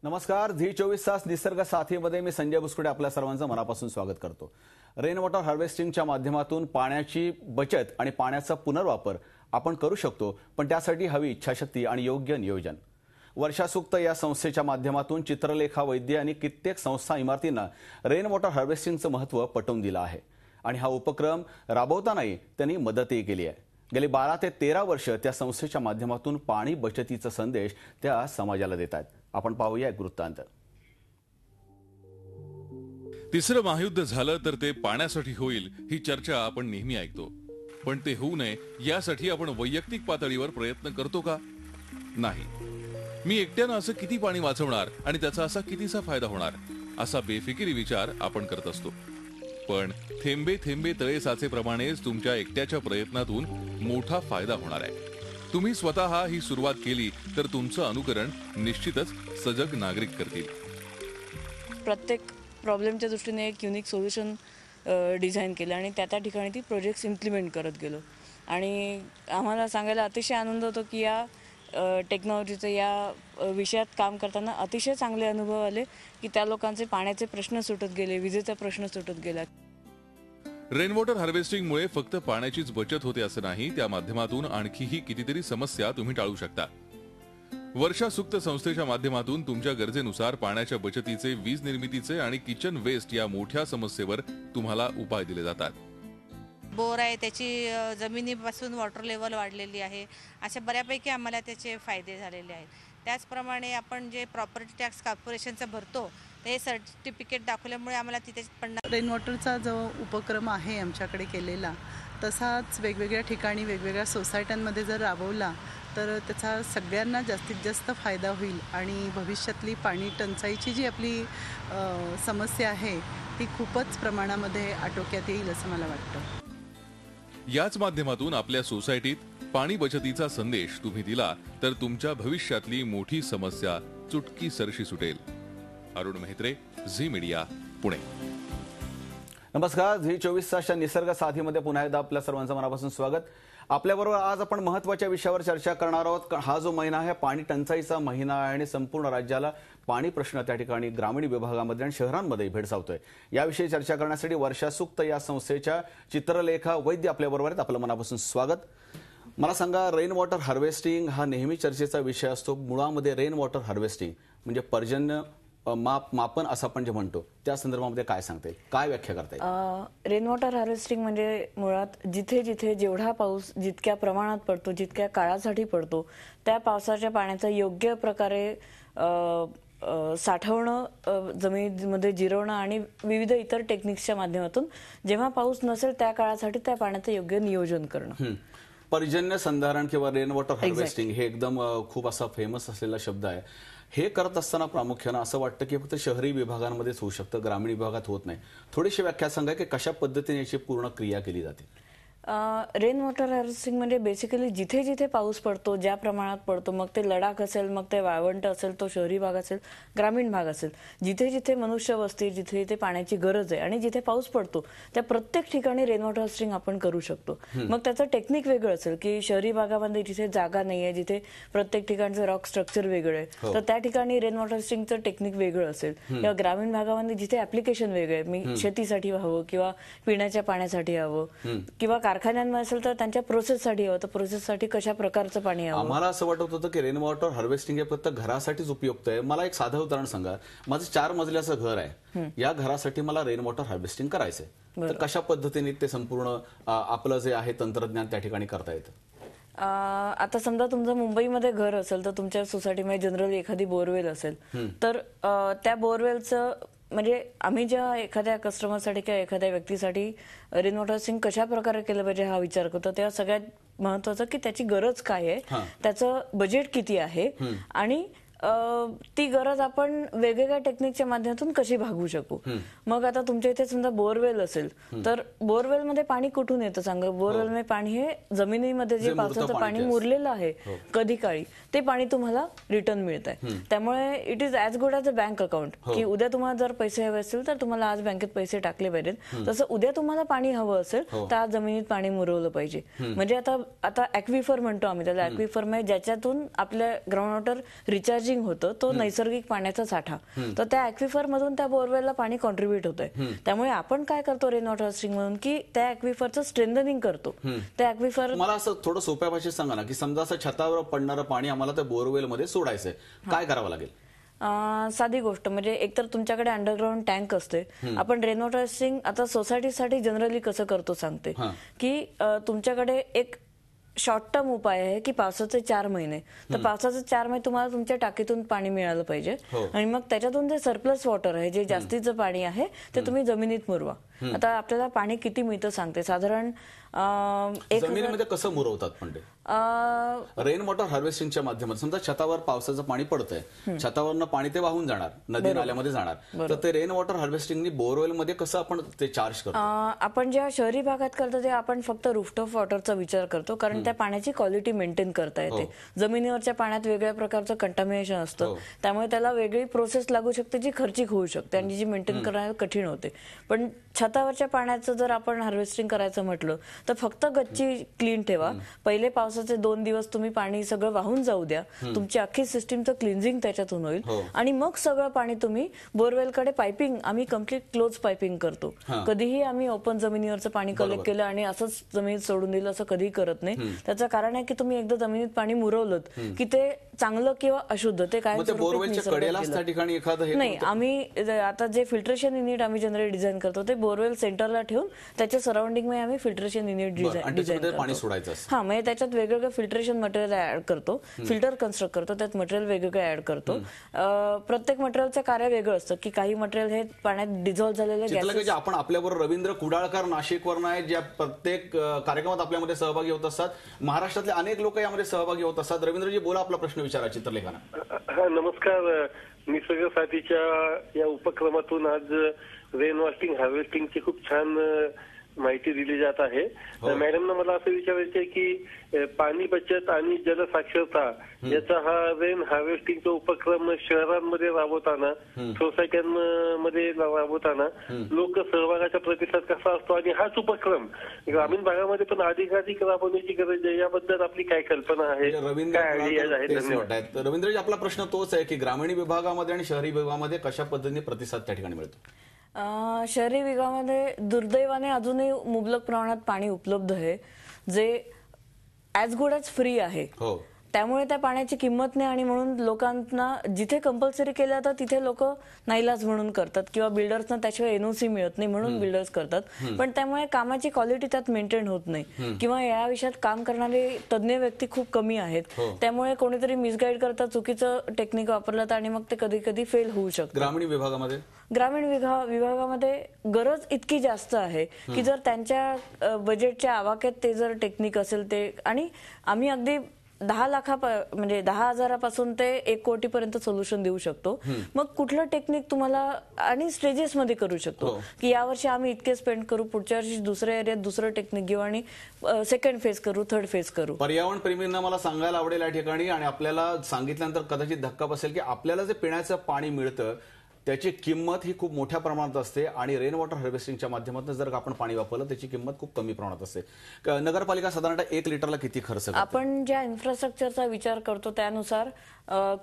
नमस्कार. झी 24 तास निसर्ग साथीमध्ये मी संजय बुसकुडे आपल्या सर्वांचं मनापासून स्वागत करतो. रेन वॉटर हार्वेस्टिंगच्या माध्यमातून पाण्याची बचत आणि पाण्याचा पुनर्वापर आपण करू शकतो, पण त्यासाठी हवी इच्छाशक्ती आणि योग्य नियोजन. वर्षासुक्त या संस्थेच्या माध्यमातून चित्रलेखा वैद्य आणि कित्येक संस्था इमारतींना रेन वॉटर हार्वेस्टिंगचं महत्त्व पटवून दिलं आहे आणि हा उपक्रम राबवतानाही त्यांनी मदतही केली आहे. गेली 12 ते 13 वर्ष त्या संस्थेच्या माध्यमातून पाणी बचतीचा संदेश त्या समाजाला देत आहेत. आपण पाहूया एक वृत्तांत. तिसरं महायुद्ध झालं तर ते पाण्यासाठी होईल ही चर्चा आपण नेहमी ऐकतो, पण ते होऊ नये यासाठी आपण वैयक्तिक पातळीवर प्रयत्न करतो का? नाही. मी एकट्यानं असं किती पाणी वाचवणार आणि त्याचा असा कितीसा फायदा होणार असा बेफिकिरी विचार आपण करत असतो. पण थेंबे थेंबे तळे साचेप्रमाणेच तुमच्या एकट्याच्या प्रयत्नातून मोठा फायदा होणार आहे. तुम्ही स्वतः ही सुरुवात केली तर तुमचं अनुकरण निश्चितच सजग नागरिक करतील. प्रत्येक प्रॉब्लेमच्या दृष्टीने एक युनिक सोल्युशन डिझाईन केलं आणि त्या ठिकाणी ती प्रोजेक्ट्स इम्प्लिमेंट करत गेलो. आणि आम्हाला सांगायला अतिशय आनंद होतो की या टेक्नॉलॉजीचं या विषयात काम करताना अतिशय चांगले अनुभव आले की त्या लोकांचे पाण्याचे प्रश्न सुटत गेले, विजेचा प्रश्न सुटत गेला. रेन वॉटर हार्वेस्टिंगमुळे फक्त पाण्याचीच बचत होते असं नाही, त्या माध्यमातून आणखीही कितीतरी समस्या तुम्ही टाळू शकता. वर्षा सुक्त संस्थेच्या माध्यमातून तुमच्या गरजेनुसार पाण्याच्या बचतीचे, वीज निर्मितीचे आणि किचन वेस्ट या मोठ्या समस्येवर तुम्हाला उपाय दिले जातात. बोर आहे, त्याची जमिनीपासून वॉटर लेवल वाढलेली आहे, अशा बऱ्यापैकी आम्हाला त्याचे फायदे झालेले आहेत. त्याचप्रमाणे आपण जे प्रॉपर्टी टॅक्स कॉर्पोरेशनचं भरतो ते सर्टिफिकेट दाखवल्यामुळे आम्हाला तिथे 50 रेन वॉटरचा जो उपक्रम आहे आमच्याकडे केलेला तसाच वेगवेगळ्या ठिकाणी वेगवेगळ्या सोसायट्यांमध्ये जर राबवला तर त्याचा सगळ्यांना जास्तीत जास्त फायदा होईल आणि भविष्यातली पाणी टंचाईची जी आपली समस्या आहे ती खूपच प्रमाणामध्ये आटोक्यात येईल असं मला वाटतं. याच माध्यमातून आपल्या सोसायटीत पाणी बचतीचा संदेश तुम्ही दिला तर तुमच्या भविष्यातली मोठी समस्या चुटकी सरशी सुटेल. अरुण मेहत्रे, झी मीडिया, पुणे. नमस्कार. झी 24 तासच्या निसर्ग साथीमध्ये पुन्हा एकदा आपल्या सर्वांचं मनापासून स्वागत. आपल्याबरोबर आज आपण महत्त्वाच्या विषयावर चर्चा करणार आहोत. हा जो महिना आहे पाणी टंचाईचा महिना आहे आणि संपूर्ण राज्याला पाणी प्रश्न त्या ठिकाणी ग्रामीण विभागामध्ये आणि शहरांमध्ये भेडसावतोय. याविषयी चर्चा करण्यासाठी वर्षा सुक्त या संस्थेच्या चित्रलेखा वैद्य आपल्याबरोबर आहेत. आपलं मनापासून स्वागत. मला सांगा, रेन वॉटर हार्वेस्टिंग हा नेहमी चर्चेचा विषय असतो. मुळामध्ये रेन वॉटर हार्वेस्टिंग म्हणजे पर्जन्य मापन असं आपण जे म्हणतो त्या संदर्भामध्ये काय सांगता येईल, काय व्याख्या करता येईल? रेन वॉटर हार्वेस्टिंग म्हणजे मुळात जिथे जिथे जेवढा पाऊस जितक्या प्रमाणात पडतो, जितक्या काळासाठी पडतो, त्या पावसाच्या पाण्याचा योग्य प्रकारे साठवणं, जमिनीमध्ये जिरवणं आणि विविध इतर टेक्निक्सच्या माध्यमातून जेव्हा पाऊस नसेल त्या काळासाठी त्या पाण्याचं योग्य नियोजन करणं. पर्जन्य संधारण किंवा रेन वॉटर हार्वेस्टिंग हे एकदम खूप असा फेमस असलेला शब्द आहे. हे करत असताना प्रामुख्यानं असं वाटतं की फक्त शहरी विभागांमध्येच होऊ शकतं, ग्रामीण विभागात होत नाही. थोडीशी व्याख्या सांगा की कशा पद्धतीने याची पूर्ण क्रिया केली जाते. रेन वॉटर हार्वेस्टिंग म्हणजे बेसिकली जिथे जिथे पाऊस पडतो, ज्या प्रमाणात पडतो, मग ते लडाख असेल, मग ते वाळवंट असेल, तो शहरी भाग असेल, ग्रामीण भाग असेल, जिथे जिथे मनुष्य वस्ती, जिथे जिथे पाण्याची गरज आहे आणि जिथे पाऊस पडतो त्या प्रत्येक ठिकाणी रेन वॉटर हार्वेस्टिंग आपण करू शकतो. मग त्याचं टेक्निक वेगळं असेल की शहरी भागामध्ये जिथे जागा नाही आहे, जिथे प्रत्येक ठिकाणचं रॉक स्ट्रक्चर वेगळं आहे, तर त्या ठिकाणी रेन वॉटर हार्वेस्टिंगचं टेक्निक वेगळं असेल. किंवा ग्रामीण भागामध्ये जिथे ऍप्लिकेशन वेगळं आहे, मी शेतीसाठी हवं किंवा पिण्याच्या पाण्यासाठी हवं किंवा कारखान्यांमध्ये असेल तर त्यांच्या प्रोसेससाठी हवं, तर प्रोसेससाठी कशा प्रकारचं पाणी हवं. आम्हाला असं वाटत होतं की रेन वॉटर हार्वेस्टिंग हे फक्त घरासाठीच उपयुक्त आहे. मला एक साधं उदाहरण सांगा. माझं 4 मजल्याचं घर आहे, या घरासाठी मला रेन वॉटर हार्वेस्टिंग करायचंय, तर कशा पद्धतीने ते संपूर्ण आपलं जे आहे तंत्रज्ञान त्या ठिकाणी करता येतं? आता समजा तुमचं मुंबईमध्ये घर असेल तर तुमच्या सोसायटीमध्ये जनरली एखादी बोरवेल असेल, तर त्या बोरवेलचं म्हणजे आम्ही ज्या एखाद्या कस्टमरसाठी किंवा एखाद्या व्यक्तीसाठी रेन वॉटर हार्वेस्टिंग कशा प्रकारे केलं पाहिजे हा विचार करतो, तेव्हा सगळ्यात महत्वाचं की त्याची गरज काय आहे, त्याचं बजेट किती आहे आणि ती गरज आपण वेगवेगळ्या टेक्निकच्या माध्यमातून कशी भागवू शकू. मग आता तुमच्या इथे समजा बोरवेल असेल तर बोरवेल मध्ये पाणी कुठून येतं सांगा. बोरवेल मध्ये पाणी हे जमिनीमध्ये जे पावसाचं पाणी मुरलेलं आहे कधी काळी, ते पाणी तुम्हाला रिटर्न मिळत आहे. त्यामुळे it is as good as a bank account की उद्या तुम्हाला जर पैसे हवे असतील तर तुम्हाला आज बँकेत पैसे टाकले पाहिजेत, तसं उद्या तुम्हाला पाणी हवं असेल तर आज जमिनीत पाणी मुरवलं पाहिजे. म्हणजे आता ऍक्विफर म्हणतो आम्ही त्याला. ऍक्विफर म्हणजे ज्याच्यातून आपल्या ग्राउंड वॉटर रिचार्ज रिचार्जिंग होतं, तो नैसर्गिक पाण्याचा साठा, तर त्या ॲक्विफर मधून त्या बोरवेलला पाणी कॉन्ट्रीब्युट होतंय. त्यामुळे आपण काय करतो रेन वॉटर हार्वेस्टिंग म्हणून, की त्या ॲक्विफरचं स्ट्रेंथनिंग करतो. त्या ॲक्विफर मला असं थोडं सोप्या भाषेत सांगा ना, की समजा असं छतावर पडणारं पाणी आम्हाला त्या बोरवेलमध्ये सोडायचंय, काय करावं लागेल? साधी गोष्ट म्हणजे एकतर तुमच्याकडे अंडरग्राऊंड टँक असते. आपण रेन वॉटर हार्वेस्टिंग आता सोसायटीसाठी जनरली कसं करतो सांगते, की तुमच्याकडे एक शॉर्ट टर्म उपाय आहे की पावसाचे 4 महिने, तर पावसाचे 4 महिने तुम्हाला तुमच्या टाकीतून पाणी मिळालं पाहिजे आणि मग त्याच्यातून जे सरप्लस वॉटर आहे, जे जास्तीचं पाणी आहे, ते तुम्ही जमिनीत मुरवा. आता आपल्याला पाणी किती मिळतं सांगते, साधारण जमिनीमध्ये कसं मुरवतात पण ते रेन वॉटर हार्वेस्टिंगच्या माध्यमातून? समजा छतावर पावसाचं पाणी पडतंय, छतावरनं पाणी ते वाहून जाणार, नदी नाल्यामध्ये जाणार, तर ते रेन वॉटर हार्वेस्टिंगनी बोरवेलमध्ये कसं आपण ते चार्ज करतो? आपण जेव्हा शहरी भागात करतो ते आपण फक्त रूफटॉप वॉटरचा विचार करतो, कारण त्या पाण्याची क्वालिटी मेंटेन करता येते. जमिनीवरच्या पाण्यात वेगळ्या प्रकारचं कंटामिनेशन असतं, त्यामुळे त्याला वेगळी प्रोसेस लागू शकते जी खर्चिक होऊ शकते आणि जी मेंटेन करणं कठीण होते. पण छतावरच्या पाण्याचं जर आपण हार्वेस्टिंग करायचं म्हटलं तर फक्त गच्ची क्लीन ठेवा. पहिले पावसाचे 2 दिवस तुम्ही पाणी सगळं वाहून जाऊ द्या, तुमची अख्खी सिस्टीमचं क्लिन्झिंग त्याच्यातून होईल आणि मग सगळं पाणी तुम्ही बोरवेलकडे पायपिंग, आम्ही कम्प्लीट क्लोज पायपिंग करतो. कधीही आम्ही ओपन जमिनीवरचं पाणी कलेक्ट केलं आणि असंच जमिनीत सोडून दिलं असं कधीही करत नाही. त्याचं कारण आहे की तुम्ही एकदा जमिनीत पाणी मुरवलं की ते चांगलं किंवा अशुद्ध ते काय नाही. आम्ही आता जे फिल्ट्रेशन युनिट आम्ही जनरली डिझाईन करतो ते बोरवेल सेंटरला ठेवून त्याच्या सराउंडिंग मध्ये आम्ही फिल्ट्रेशन युनिट डिझाईन करतो. म्हणजे त्याच्यात वेगवेगळं फिल्ट्रेशन मटेरियल ऍड करतो, फिल्टर कन्स्ट्रक्ट करतो, त्यात मटेरियल वेगवेगळं ऍड करतो. प्रत्येक मटेरियलचं कार्य वेगळं असतं, की काही मटेरियल हे पाण्यात डिझॉल्व्ह झालेले गॅसेस. आपण आपल्याबरोबर रवींद्र कुडाळकर नाशिकवरून आहेत, ज्या प्रत्येक कार्यक्रमात आपल्यामध्ये सहभागी होत असतात. महाराष्ट्रातले अनेक लोक यामध्ये सहभागी होत असतात. रवींद्रजी बोला, आपला प्रश्न विचारा चित्रलेखाना. नमस्कार. निसर्ग साथीच्या या उपक्रमातून आज रेन वॉटर हार्वेस्टिंगची खूप छान माहिती दिली जात आहे. मॅडमना मला असं विचारायचं आहे की पाणी बचत आणि जलसाक्षरता याचा हा रेन हार्वेस्टिंगचा उपक्रम शहरांमध्ये राबवताना, सोसायट्यांमध्ये राबवताना लोक सहभागाचा प्रतिसाद कसा असतो आणि हाच उपक्रम ग्रामीण भागामध्ये पण अधिकाधिक राबवण्याची गरज आहे, याबद्दल आपली काय कल्पना आहे, काय आयडियाज आहेत? धन्यवाद. रवींद्रजी, आपला प्रश्न तोच आहे की ग्रामीण विभागामध्ये आणि शहरी विभागामध्ये कशा पद्धतीने प्रतिसाद त्या ठिकाणी मिळतो? शहरी विभागामध्ये दुर्दैवाने अजूनही मुबलक प्रमाणात पाणी उपलब्ध आहे, जे ॲज गुड ॲज फ्री आहे. त्यामुळे त्या पाण्याची किंमत नाही आणि म्हणून लोकांना जिथे कंपल्सरी केलं जातं तिथे लोक नाईलाज म्हणून करतात किंवा बिल्डर्सना त्याशिवाय एनओसी मिळत नाही म्हणून बिल्डर्स करतात. पण त्यामुळे कामाची क्वालिटी त्यात मेंटेन होत नाही किंवा या विषयात काम करणारे तज्ज्ञ व्यक्ती खूप कमी आहेत. त्यामुळे कोणीतरी मिसगाईड करतात, चुकीचं टेक्निक वापरलं आणि मग ते कधी कधी फेल होऊ शकतं. ग्रामीण विभागामध्ये गरज इतकी जास्त आहे की जर त्यांच्या बजेटच्या आवाक्यात ते जर टेक्निक असेल ते, आणि आम्ही अगदी 10 म्हणजे 10,000पासून ते 1 कोटीपर्यंत सोल्युशन देऊ शकतो. मग कुठलं टेक्निक तुम्हाला आणि स्टेजेस मध्ये करू शकतो की यावर्षी आम्ही इतके स्पेंड करू, पुढच्या वर्षी दुसऱ्या एरियात दुसरं टेक्निक घेऊ आणि सेकंड फेज करू, थर्ड फेज करू. पर्यावरण प्रेमींना मला सांगायला आवडेल या ठिकाणी, आणि आपल्याला सांगितल्यानंतर कदाचित धक्का बसेल की आपल्याला जे पिण्याचं पाणी मिळतं त्याची किंमत ही खूप मोठ्या प्रमाणात असते आणि रेन वॉटर हार्वेस्टिंगच्या माध्यमातून जर आपण पाणी वापरलं त्याची किंमत खूप कमी प्रमाणात असते. नगरपालिका साधारणतः 1 लिटरला किती खर्च करते? आपण ज्या इन्फ्रास्ट्रक्चरचा विचार करतो त्यानुसार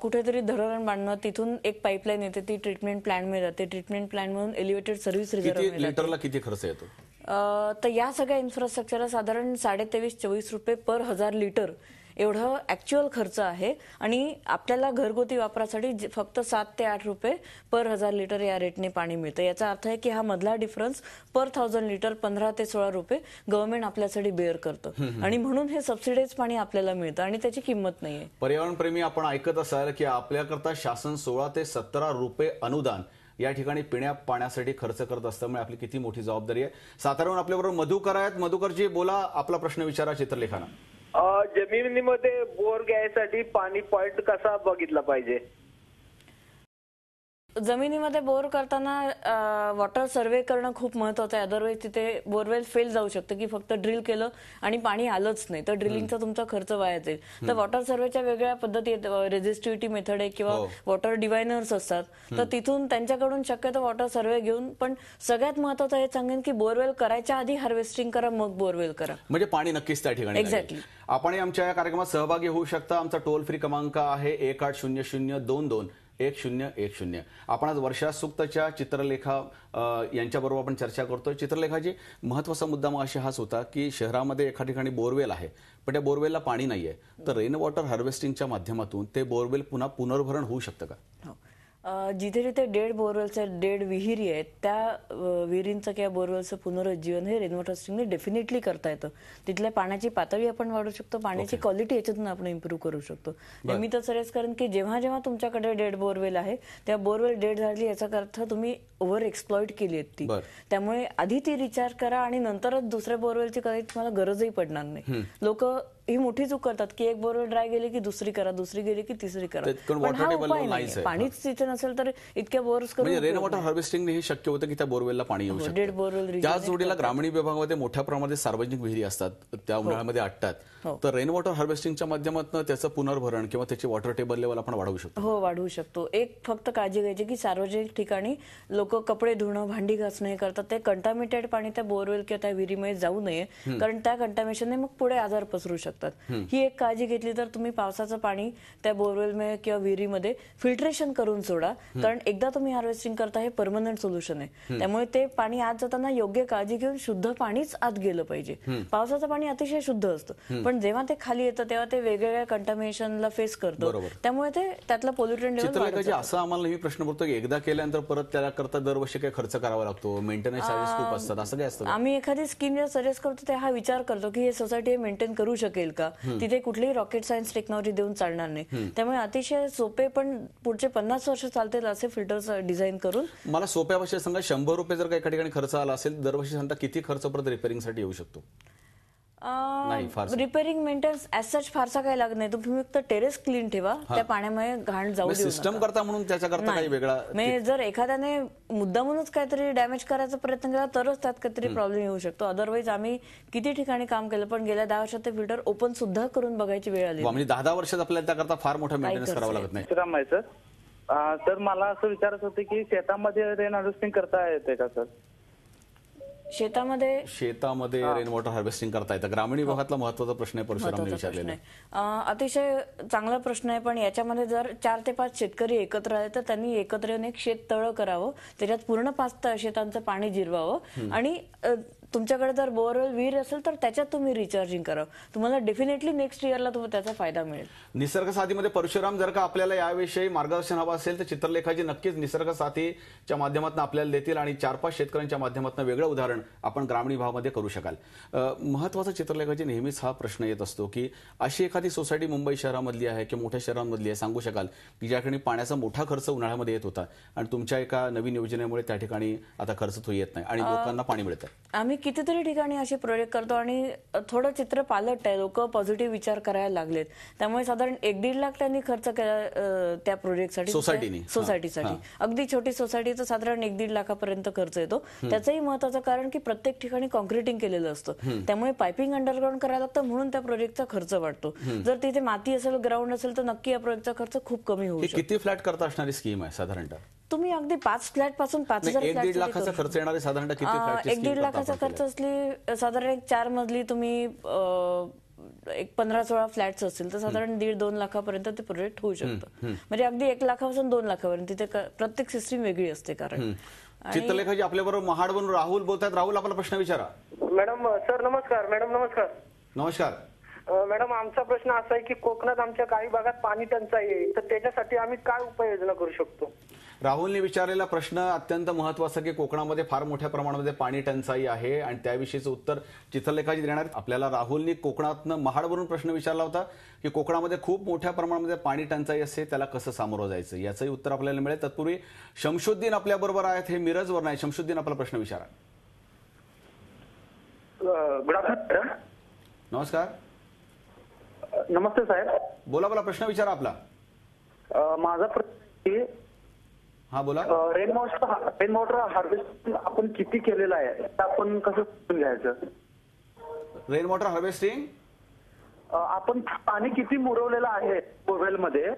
कुठेतरी धरण बांधणं, तिथून एक पाईपलाईन येते, ती ट्रीटमेंट प्लॅन मध्ये जाते, ट्रीटमेंट प्लॅन म्हणून एलिव्हेटेड सर्व्हिस रिझर्व्ह लिटरला किती खर्च येतो? तर या सगळ्या इन्फ्रास्ट्रक्चरला साधारण 23-24 रुपये पर 1000 लिटर एवढं ऍक्च्युअल खर्च आहे आणि आपल्याला घरगुती वापरासाठी फक्त 7 ते 8 रुपये पर 1000 लिटर या रेटने पाणी मिळतं. याचा अर्थ आहे की हा मधला डिफरन्स पर 1000 लिटर 15 ते 16 रुपये गव्हर्नमेंट आपल्यासाठी बेअर करतं आणि म्हणून हे सबसिडाइज पाणी आपल्याला मिळतं आणि त्याची किंमत नाहीये. पर्यावरणप्रेमी आपण ऐकत असाल की आपल्याकरता शासन 16 ते 17 रुपये अनुदान या ठिकाणी पिण्या पाण्यासाठी खर्च करत असल्यामुळे आपली किती मोठी जबाबदारी आहे. साताराहून आपल्याबरोबर मधुकर आहेत. मधुकरजी बोला, आपला प्रश्न विचारा चित्रलेखाना. जमिनीमध्ये बोर घ्यायसाठी पाणी पॉइंट कसा बघितला पाहिजे? जमिनीमध्ये बोर करताना वॉटर सर्वे करणं खूप महत्वाचं आहे. अदरवाईज तिथे बोरवेल फेल जाऊ शकतं की फक्त ड्रिल केलं आणि पाणी आलंच नाही तर ड्रिलिंगचा तुमचा खर्च वाया जाईल. तर वॉटर सर्वेच्या वेगळ्या पद्धती आहेत, रेझिस्टिव्हिटी मेथड आहे किंवा वॉटर डिवायनर्स असतात. तर तिथून त्यांच्याकडून शक्यतो वॉटर सर्वे घेऊन, पण सगळ्यात महत्वाचं हे सांगेन की बोरवेल करायच्या आधी हार्वेस्टिंग करा, मग बोरवेल करा. म्हणजे पाणी नक्कीच त्या ठिकाणी Exactly. लागेल. आपणही आमच्या या कार्यक्रमात सहभागी होऊ शकता. आमचा टोल फ्री क्रमांक आहे 1800221010. आपण आज वर्षा सुक्तच्या चित्रलेखा यांच्याबरोबर आपण चर्चा करतोय. चित्रलेखाची महत्वाचा मुद्दा मग अशी हाच होता की शहरामध्ये एका ठिकाणी बोरवेल आहे पण त्या बोरवेलला पाणी नाहीये, तर रेन वॉटर हार्वेस्टिंगच्या माध्यमातून ते बोरवेल पुन्हा पुनर्भरण होऊ शकतं का? जिथे जिथे डेड बोरवेलचे डेड विहिरी आहेत त्या विहिरींचं किंवा बोरवेलचं पुनरुज्जीवन हे रेनवॉटर हार्वेस्टिंगने डेफिनेटली करता येतं. तिथल्या पाण्याची पातळी आपण वाढवू शकतो, पाण्याची क्वालिटी याच्यातून आपण इम्प्रूव्ह करू शकतो. मी तर सजेस्ट करेन की जेव्हा जेव्हा तुमच्याकडे डेड बोरवेल आहे त्या बोरवेल डेड झाली याचा अर्थ तुम्ही ओव्हर एक्सप्लॉइट केली आहेत ती. त्यामुळे आधी ती रिचार्ज करा आणि नंतरच दुसऱ्या बोरवेलची करायची तुम्हाला गरजही पडणार नाही. लोक ही मोठी चूक करतात की एक बोरवेल ड्राय गेली की दुसरी करा, दुसरी गेली की तिसरी करा. पण हा उपाय नाही. पाणीच तिथे नसेल तर इतक्या बोर्स म्हणजे रेन वॉटर हार्वेस्टिंग हे शक्य होतं की त्या बोरवेलला पाणी येऊ डेड बोरवेल शकतं. त्याच जोडीला ग्रामीण विभागामध्ये मोठ्या प्रमाणात सार्वजनिक विहिरी असतात, त्या उन्हाळ्यामध्ये आटतात. तर रेन वॉटर हार्वेस्टिंगच्या माध्यमातून त्याचं पुनर्भरण किंवा त्याची वॉटर टेबल लेवल आपण वाढवू शकतो. हो, वाढवू शकतो. एक फक्त काळजी घ्यायची की सार्वजनिक ठिकाणी लोक कपडे धुणं, भांडी घासणं हे करतात, ते कंटामिनेटेड पाणी त्या बोरवेल किंवा त्या विहिरीमध्ये जाऊ नये, कारण त्या कंटामिनेशनने मग पुढे आजार पसरू शकतात. ही एक काळजी घेतली तर तुम्ही पावसाचं पाणी त्या बोरवेल किंवा विहिरीमध्ये फिल्ट्रेशन करून सोडा, कारण एकदा तुम्ही हार्वेस्टिंग करता हे परमनंट सोल्युशन आहे. त्यामुळे ते पाणी आत जाताना योग्य काळजी घेऊन शुद्ध पाणीच आत गेलं पाहिजे. पावसाचं पाणी अतिशय शुद्ध असतं, पण जेव्हा ते खाली येतं तेव्हा ते वेगवेगळ्या कंटामिनेशनला फेस करतं, त्यामुळे ते त्यातलं पोल्युटंट लेवल. असं आम्हाला नेहमी प्रश्न पडतो की एकदा केल्यानंतर परत त्याला करता दरवर्षी काही खर्च करावा लागतो, मेंटेनन्स चार्जेस खूप असतात, असं काय असतं? आम्ही एखादी स्कीम जेव्हा सजेस्ट करतो ते हा विचार करतो की हे सोसायटी मेंटेन करू शकेल का, तिथे कुठलीही रॉकेट सायन्स टेक्नॉलॉजी देऊन चालणार नाही. त्यामुळे अतिशय सोपे पण पुढचे 50 वर्ष चालतील असे फिल्टर्स डिझाइन करून. मला सोप्या भाषेत सांगा, 100 रुपये जर एका ठिकाणी खर्च आला असेल दरवर्षी सांगता किती खर्च परत रिपेअरिंगसाठी येऊ शकतो? रिपेअरिंग मेंटेनन्स ऍज सच फारसा काही लागत नाही. तुम्ही फक्त टेरेस क्लीन ठेवा, त्या पाण्यामध्ये घाण जाऊ देऊ नका. सिस्टम करता म्हणून त्याच्याकरता काही वेगळा म्हणजे जर एखाद्याने मुद्दामूनच काहीतरी डॅमेज करायचा प्रयत्न केला तरच त्यात काहीतरी प्रॉब्लेम येऊ शकतो. अदरवाईज आम्ही किती ठिकाणी काम केलं पण गेल्या 10 वर्षात ते फिल्टर ओपन सुद्धा करून बघायची वेळ आली. म्हणजे 10 वर्षात आपल्याला त्याकरता फार मोठा मेंटेनन्स करावा लागत नाही. सर मला असं विचारत होते की शेतामध्ये रेन हार्वेस्टिंग करता येते का सर? शेतामध्ये रेन वॉटर हार्वेस्टिंग करता येतं. ग्रामीण विभागातला महत्वाचा प्रश्न आहे, परशुरामने विचारलेला आहे. अतिशय चांगला प्रश्न आहे, पण याच्यामध्ये जर 4 ते 5 शेतकरी एकत्र आले तर त्यांनी एकत्र येऊन एक शेत तळ करावं, त्याच्यात पूर्ण 5 शेतांचं पाणी जिरवावं आणि तुमच्याकडे जर बोरवेल विहीर असेल तर त्याच्यात तुम्ही रिचार्जिंग करा. तुम्हाला डेफिनेटली नेक्स्ट इयरला त्याचा फायदा मिळेल. निसर्ग साथीमध्ये परशुराम, जर का आपल्याला याविषयी मार्गदर्शन हवं असेल तर चित्रलेखाजी नक्कीच निसर्ग साथीच्या माध्यमातून आपल्याला देतील आणि 4-5 शेतकऱ्यांच्या माध्यमातून वेगळं उदाहरण आपण ग्रामीण भागामध्ये करू शकाल. महत्वाचा चित्रलेखाजी नेहमीच हा प्रश्न येत असतो की अशी एखादी सोसायटी मुंबई शहरामधली आहे किंवा मोठ्या शहरांमधली आहे, सांगू शकाल की ज्या ठिकाणी पाण्याचा मोठा खर्च उन्हाळ्यामध्ये येत होता आणि तुमच्या एका नवीन योजनेमुळे त्या ठिकाणी आता खर्च तो येत नाही आणि लोकांना पाणी मिळतं? आम्ही कितीतरी ठिकाणी असे प्रोजेक्ट करतो आणि थोडं चित्र पालट आहे, लोक पॉझिटिव्ह विचार करायला लागलेत. त्यामुळे साधारण 1-1.5 लाख त्यांनी खर्च केला त्या प्रोजेक्टसाठी, सोसायटीसाठी. अगदी छोटी सोसायटी तर साधारण 1-1.5 लाखापर्यंत खर्च येतो. त्याचंही महत्वाचं कारण की प्रत्येक ठिकाणी कॉन्क्रिटिंग केलेलं असतं, त्यामुळे पायपिंग अंडरग्राऊंड करायला लागतं, म्हणून त्या प्रोजेक्टचा खर्च वाढतो. जर तिथे माती असेल, ग्राउंड असेल तर नक्की या प्रोजेक्टचा खर्च खूप कमी होऊ शकतो. किती फ्लॅट करता असणारी स्कीम आहे साधारणतः? तुम्ही अगदी 5 फ्लॅट पासून 5000 1-1.5 लाखाचा खर्च येणारे साधारणतः किती फ्लॅट? 1-1.5 लाखाचा खर्च असली साधारण एक 4 मजली तुम्ही एक 15-16 फ्लॅट्स असतील तर साधारण 1.5-2 लाखापर्यंत ते प्रोजेक्ट होऊ शकतं. म्हणजे अगदी 1 लाखापासून 2 लाखापर्यंत. तिथे प्रत्येक सिस्टीम वेगळी असते. कारण चित्रलेखाजी आपल्याबरोबर महाडवरून राहुल बोलतात. राहुल, आपला प्रश्न विचारा. मॅडम सर नमस्कार. मॅडम नमस्कार. नमस्कार मॅडम, आमचा प्रश्न असा आहे की कोकणात आमच्या काही भागात पाणी टंचाई आहे, तर त्याच्यासाठी आम्ही काय उपाययोजना करू शकतो? राहुलने विचारलेला प्रश्न अत्यंत महत्वाचा की कोकणामध्ये फार मोठ्या प्रमाणामध्ये पाणी टंचाई आहे आणि त्याविषयीचं उत्तर चित्रलेखाजी देणार. आपल्याला राहुलने कोकणातनं महाडवरून प्रश्न विचारला होता की कोकणामध्ये खूप मोठ्या प्रमाणामध्ये पाणी टंचाई असते, त्याला कसं सामोरं जायचं, याचंही उत्तर आपल्याला मिळेल. तत्पूर्वी शमशुद्दीन आपल्या बरोबर आहेत, हे मिरजवरून आहे. शमशुद्दीन, आपला प्रश्न विचारा. Good afternoon. नमस्कार. नमस्ते साहेब. बोला, प्रश्न विचारा आपला. माझा प्रश्न हा बोला. रेन वॉटर हार्वेस्टिंग आपण किती केलेलं आहे ते आपण कसं समजून घ्यायचं? रेन वॉटर हार्वेस्टिंग आपण पाणी किती मुरवलेलं आहे बोरवेल मध्ये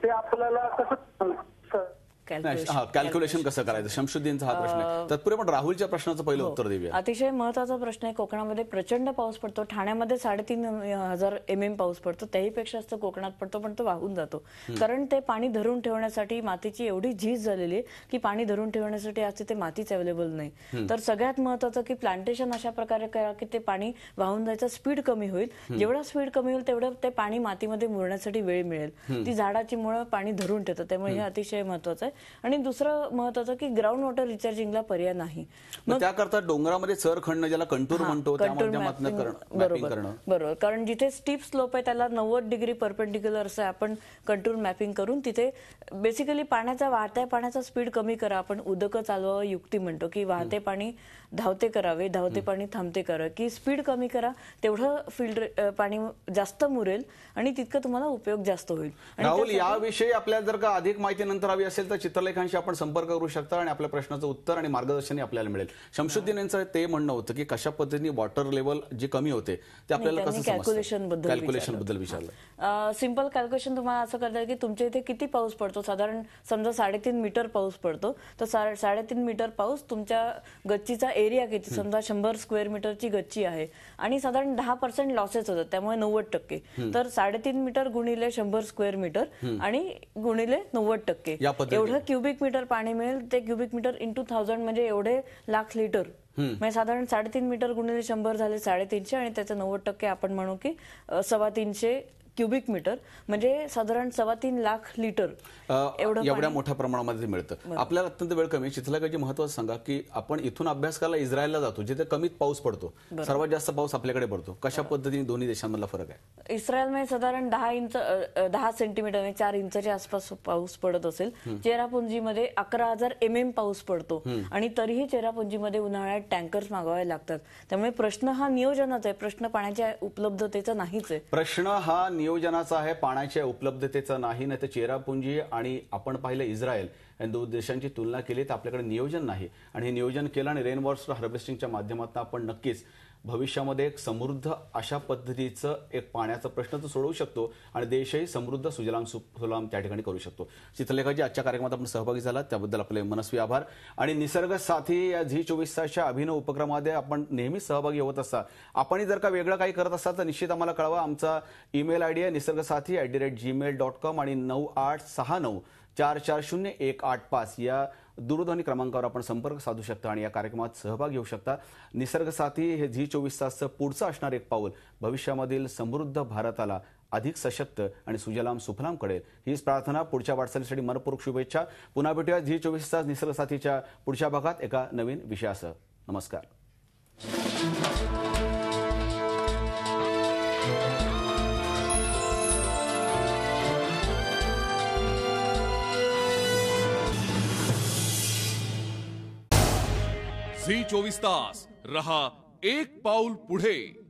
ते आपल्याला कसं कॅल्क्युलेशन कसं करायचं, शमशुद्दीनचा हा प्रश्न आहे. तत्पूर्वी पण राहुलच्या प्रश्नाचं पहिलं उत्तर देऊया. अतिशय महत्वाचा प्रश्न आहे. कोकणामध्ये प्रचंड पाऊस पडतो. ठाण्यामध्ये 3,500 mm पाऊस पडतो. त्याहीपेक्षा जास्त कोकणात पडतो, पण तो वाहून जातो. कारण ते पाणी धरून ठेवण्यासाठी मातीची एवढी झीज झालेली आहे की पाणी धरून ठेवण्यासाठी आज तिथे मातीच अवेलेबल नाही. तर सगळ्यात महत्वाचं की प्लांटेशन अशा प्रकारे करा की ते पाणी वाहून जायचं स्पीड कमी होईल. जेवढा स्पीड कमी होईल तेवढं ते पाणी मातीमध्ये मुरण्यासाठी वेळ मिळेल. ती झाडाची मुळं पाणी धरून ठेवतात. त्यामुळे हे अतिशय महत्वाचं आहे. आणि दुसरं महत्वाचं की ग्राउंड वॉटर रिचार्जिंगला पर्याय नाही. मग त्याकरता डोंगरामध्ये चर खणणं ज्याला कंटूर म्हणतो त्या माध्यमातून मॅपिंग करणं. बरोबर. कारण जिथे स्टीप स्लोप आहे त्याला 90 डिग्री परपेंडिक्युलर असं आपण कंटूर मॅपिंग करून तिथे बेसिकली वाहत्या पाण्याचा स्पीड कमी करा. आपण उदक चालवावं युक्ती म्हणतो की वाहते पाणी धावते करावे, धावते पाणी थांबते करावे, की स्पीड कमी करा. तेवढं फील्ड पाणी जास्त मुरेल आणि तितकं तुम्हाला उपयोग जास्त होईल. राहुल, याविषयी आपल्याला जर का अधिक माहिती नंतर हवी असेल तर चित्रलेखांशी आपण संपर्क करू शकता आणि आपल्या प्रश्नाचं उत्तर आणि मार्गदर्शन आपल्याला मिळेल. शमशुद्दीन यांचं ते म्हणणं होतं की कशा पद्धतीने वॉटर लेवल जे कमी होते ते आपल्याला कसं कॅल्क्युलेशन बद्दल विचारलं. सिंपल कॅल्क्युलेशन तुम्हाला असं करता की तुमच्या इथे किती पाऊस पडतो. साधारण समजा 3.5 मीटर पाऊस पडतो तर 3.5 मीटर पाऊस तुमच्या गच्चीचा एरिया किती, समजा 100 स्क्वेअर मीटरची गच्ची आहे आणि साधारण 10% लॉसेस होतात. त्यामुळे 90%. तर 3.5 मीटर गुणिले 100 स्क्वेअर मीटर आणि गुणिले 90% एवढं क्युबिक मीटर पाणी मिळेल. ते क्युबिक मीटर इंटू 1000 म्हणजे एवढे लाख लिटर. म्हणजे साधारण 3.5 मीटर गुणिले 100 झाले 350 आणि त्याचं 90% आपण म्हणू की 350 क्युबिक मीटर म्हणजे साधारण 3.25 लाख लिटर एवढ्या मोठ्या प्रमाणामध्ये मिळतं. आपल्याला अत्यंत वेळ कमी. चित्रलेखाची महत्वाचं सांगा की आपण इथून अभ्यास करायला इस्रायलला जातो जिथे कमीत पाऊस पडतो, सर्वात जास्त पाऊस आपल्याकडे पडतो. कशा पद्धतीने दोन्ही देशांमधला फरक आहे? इस्रायलमध्ये साधारण 10 सेंटीमीटर म्हणजे 4 इंचच्या आसपास पाऊस पडत असेल. चेरापुंजीमध्ये 11,000 mm पाऊस पडतो आणि तरीही चेरापुंजीमध्ये उन्हाळ्यात टँकर्स मागवावे लागतात. त्यामुळे प्रश्न हा नियोजनाचा आहे, प्रश्न पाण्याच्या उपलब्धतेचा नाहीच आहे. प्रश्न हा नियोजनाचा आहे, पाण्याच्या उपलब्धतेचा नाही. तर चेरापुंजी आणि आपण पाहिलं इस्रायल या दोन देशांची तुलना केली तर आपल्याकडे नियोजन नाही. आणि हे नियोजन केलं आणि रेन वॉटर हार्वेस्टिंगच्या माध्यमातून आपण नक्कीच भविष्यामध्ये एक समृद्ध अशा पद्धतीचं एक पाण्याचा प्रश्न तर सोडवू शकतो आणि देशही समृद्ध सुजलाम त्या ठिकाणी करू शकतो. चित्रलेखाजी, आजच्या कार्यक्रमात आपण सहभागी झाला त्याबद्दल आपले मनस्वी आभार. आणि निसर्ग साथी या झी24 तासच्या अभिनव उपक्रमामध्ये आपण नेहमीच सहभागी होत असता. आपण जर का वेगळं काही करत असाल तर निश्चित आम्हाला कळवा. आमचा ईमेल आयडी आहे nisargasaathi@gmail.com आणि 9869440185 या दूरध्वनी क्रमांकावर आपण संपर्क साधू शकता आणि या कार्यक्रमात सहभाग घेऊ शकता. निसर्ग साथी हे झी24 तासचं पुढचं असणार एक पाऊल भविष्यामधील समृद्ध भारताला अधिक सशक्त आणि सुजलाम सुफलाम करेल हीच प्रार्थना. पुढच्या वाटचालीसाठी मनपूर्वक शुभेच्छा. पुन्हा भेटूया झी24 तास निसर्ग साथीच्या पुढच्या भागात एका नवीन विषयासह. नमस्कार. झी24 तास रहा एक पाऊल पुढे.